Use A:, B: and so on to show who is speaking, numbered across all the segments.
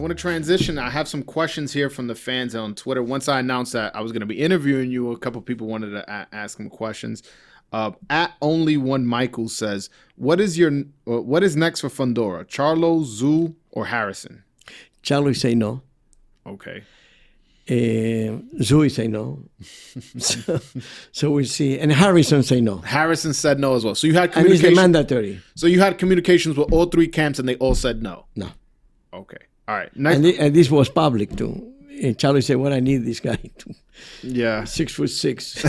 A: want to transition. I have some questions here from the fans on Twitter. Once I announced that I was going to be interviewing you, a couple people wanted to ask him questions. At Only One Michael says, what is next for Fundora? Charlo, Zoo, or Harrison?
B: Charlo say no.
A: Okay.
B: Zoo say no. So we'll see. And Harrison say no.
A: Harrison said no as well. So you had
B: And
A: communication.
B: it's mandatory.
A: So you had communications with all three camps, and they all said no.
B: No.
A: Okay. All right. Next.
B: And this was public too. And Charlie said, "What I need this guy to."
A: Yeah.
B: 6'6".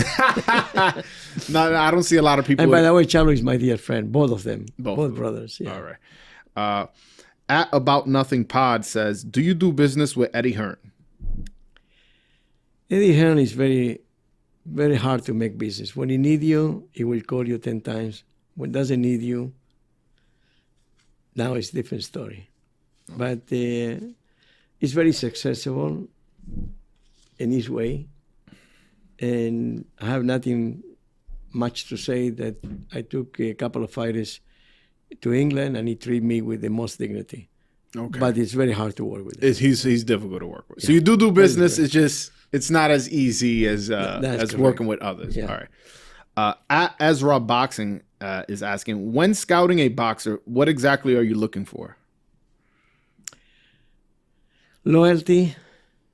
A: No, I don't see a lot of people.
B: And by the way, Charlie is my dear friend. Both of them.
A: Both
B: brothers. Yeah.
A: All right. At About Nothing Pod says, do you do business with Eddie Hearn?
B: Eddie Hearn is very, very hard to make business. When he needs you, he will call you 10 times. When he doesn't need you, now it's a different story. But he's very successful in his way. And I have nothing much to say that I took a couple of fighters to England and he treated me with the most dignity.
A: Okay.
B: But it's very hard to work with him.
A: He's difficult to work with. Yeah. So you do business. It's just it's not as easy as working with others.
B: Yeah.
A: All right. At Ezra Boxing is asking, when scouting a boxer, what exactly are you looking for?
B: Loyalty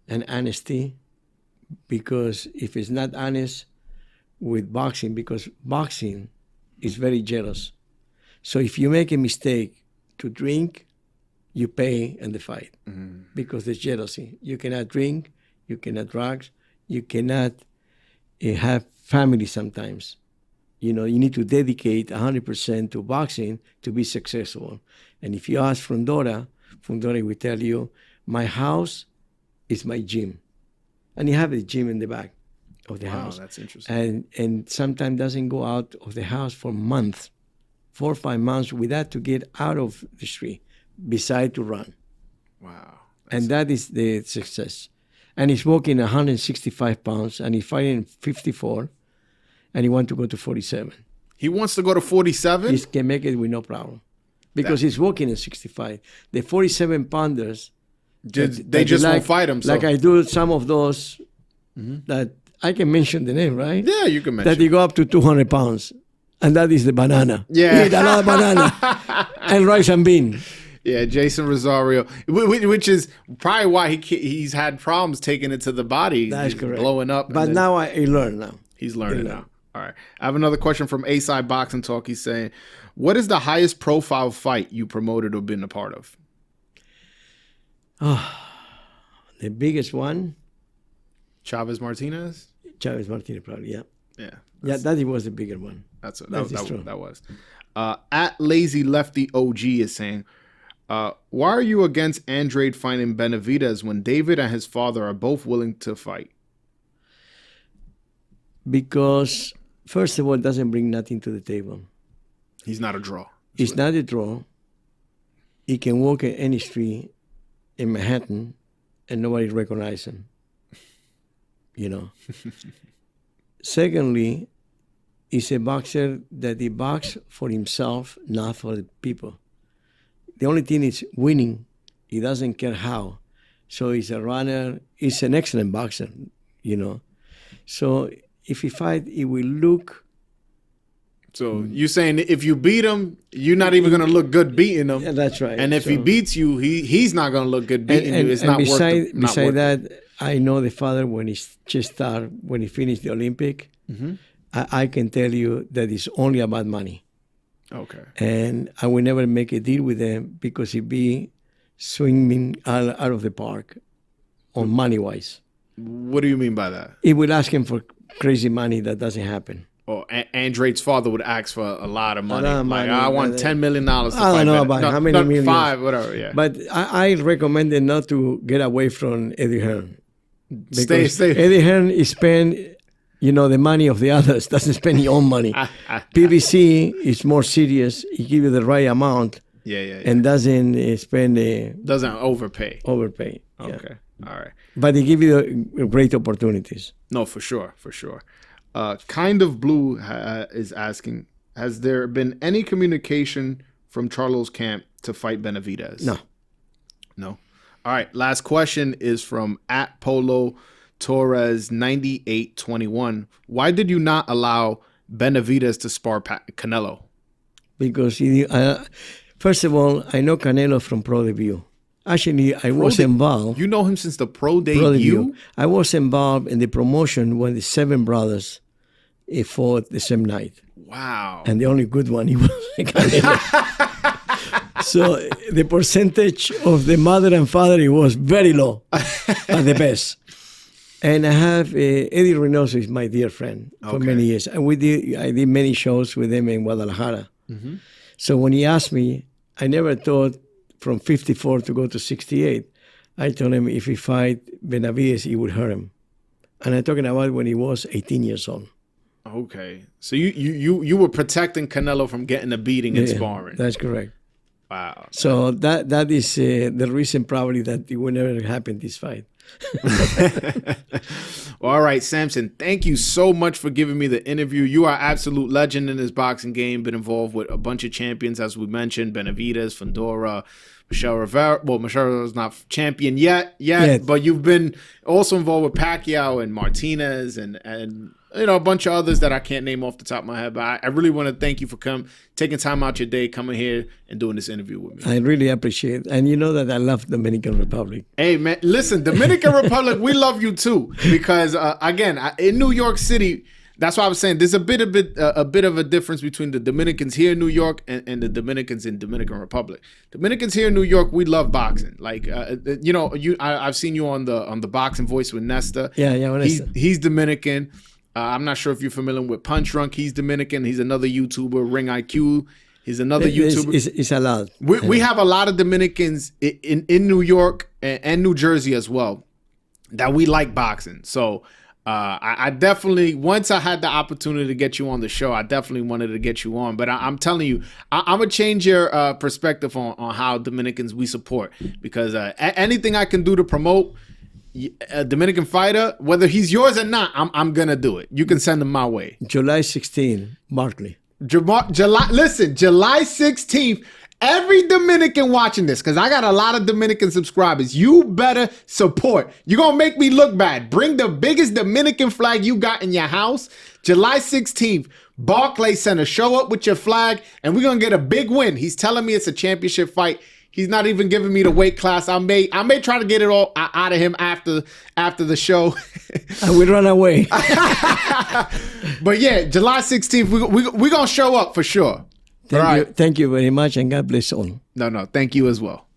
B: and honesty, because if it's not honest with boxing, because boxing is very jealous. So if you make a mistake to drink, you pay in the fight because there's jealousy. You cannot drink, you cannot drugs, you cannot have family sometimes. You know, you need to dedicate 100% to boxing to be successful. And if you ask Fundora will tell you, my house is my gym. And you have a gym in the back of the house.
A: Wow, that's interesting.
B: And sometimes doesn't go out of the house for months, 4 or 5 months without to get out of the street, beside to run.
A: Wow.
B: And that is the success. And he's walking 165 pounds and he's fighting 54 and he wants to go to 47.
A: He wants to go to 47?
B: He can make it with no problem. Because he's walking at 65. The 47 pounders,
A: they just won't fight him. So.
B: Like I do some of those that I can mention the name, right?
A: Yeah, you can mention.
B: That you go up to 200 pounds. And that is the banana.
A: Yeah.
B: You eat a lot of banana. And rice and bean.
A: Yeah, Jason Rosario, which is probably why he's had problems taking it to the body.
B: That's correct.
A: Blowing up.
B: But now he learned now.
A: He's learning now. All right. I have another question from A-Side Boxing Talk. He's saying, what is the highest profile fight you promoted or been a part of?
B: Oh, the biggest one?
A: Chavez Martinez?
B: Chavez Martinez, probably, yeah.
A: Yeah.
B: Yeah, that was the bigger one.
A: That was. At Lazy Lefty OG is saying, why are you against Andrade fighting Benavidez when David and his father are both willing to fight?
B: Because, first of all, it doesn't bring nothing to the table.
A: He's not a draw.
B: It's not a draw. He can walk in any street in Manhattan and nobody recognizes him. You know. Secondly, he's a boxer that he boxes for himself, not for the people. The only thing is winning. He doesn't care how. So he's a runner. He's an excellent boxer, you know. So if he fight, he will look.
A: So you're saying if you beat him, you're not even going to look good beating him.
B: Yeah, that's right.
A: And if he beats you, he's not going to look good beating you. It's not worth it.
B: Besides that, I know the father when he just started, when he finished the Olympic, I can tell you that it's only about money.
A: Okay.
B: And I will never make a deal with him because he'd be swinging out of the park on money-wise.
A: What do you mean by that?
B: He will ask him for crazy money that doesn't happen.
A: Oh, Andrade's father would ask for a lot of money.
B: I
A: want $10 million to fight.
B: I don't know about how many millions.
A: 5, whatever, yeah.
B: But I recommend him not to get away from Eddie Hearn. Because
A: Stay.
B: Eddie Hearn spend, the money of the others, doesn't spend his own money. PBC is more serious. He give you the right amount.
A: Yeah.
B: And doesn't spend...
A: doesn't overpay.
B: Okay.
A: Yeah. All right.
B: But they give you great opportunities.
A: No, for sure. Kind of Blue is asking, has there been any communication from Charlo's camp to fight Benavidez?
B: No.
A: All right, last question is from @Polo Torres 9821. Why did you not allow Benavidez to spar Canelo?
B: Because first of all, I know Canelo from pro debut. Actually, I was involved.
A: You know him since the pro
B: debut.
A: debut?
B: I was involved in the promotion when the seven brothers fought the same night.
A: Wow.
B: And the only good one, he was Canelo. So the percentage of the mother and father, it was very low at the best. And I have Eddie Reynoso is my dear friend for many years. And I did many shows with him in Guadalajara. Mm-hmm. So when he asked me, I never thought from 54 to go to 68. I told him if he fight Benavidez, it would hurt him. And I'm talking about when he was 18 years old.
A: Okay. So you were protecting Canelo from getting a beating in sparring.
B: That's correct.
A: Wow.
B: So that is the reason probably that it would never happen, this fight.
A: Well, all right, Sampson, thank you so much for giving me the interview. You are an absolute legend in this boxing game. Been involved with a bunch of champions, as we mentioned, Benavidez, Fundora, Michelle Rivera. Well, Michelle Rivera's not champion yet, but you've been also involved with Pacquiao and Martinez and a bunch of others that I can't name off the top of my head. But I really want to thank you for taking time out your day, coming here and doing this interview with me.
B: I really appreciate it. And you know that I love Dominican Republic.
A: Hey, man, listen, Dominican Republic, we love you too. Because, again, in New York City, that's why I was saying there's a bit of a difference between the Dominicans here in New York and the Dominicans in Dominican Republic. Dominicans here in New York, we love boxing. Like, I've seen you on the Boxing Voice with Nesta.
B: Yeah, Nesta.
A: He's Dominican. I'm not sure if you're familiar with Punch Drunk. He's Dominican. He's another YouTuber. Ring IQ. He's another YouTuber.
B: It's a lot.
A: We have a lot of Dominicans in New York and New Jersey as well that we like boxing. So I definitely, once I had the opportunity to get you on the show, I definitely wanted to get you on. But I'm telling you, I'm going to change your perspective on how Dominicans we support. Because anything I can do to promote a Dominican fighter, whether he's yours or not, I'm gonna do it. You can send him my way.
B: July 16, Barkley.
A: July 16th. Every Dominican watching this, because I got a lot of Dominican subscribers, you better support. You're gonna make me look bad. Bring the biggest Dominican flag you got in your house. July 16th, Barclays Center. Show up with your flag, and we're gonna get a big win. He's telling me it's a championship fight. He's not even giving me the weight class. I may try to get it all out of him after the show.
B: I will run away.
A: But yeah, July 16th, we're going to show up for sure.
B: Thank you very much, and God bless all.
A: No, thank you as well.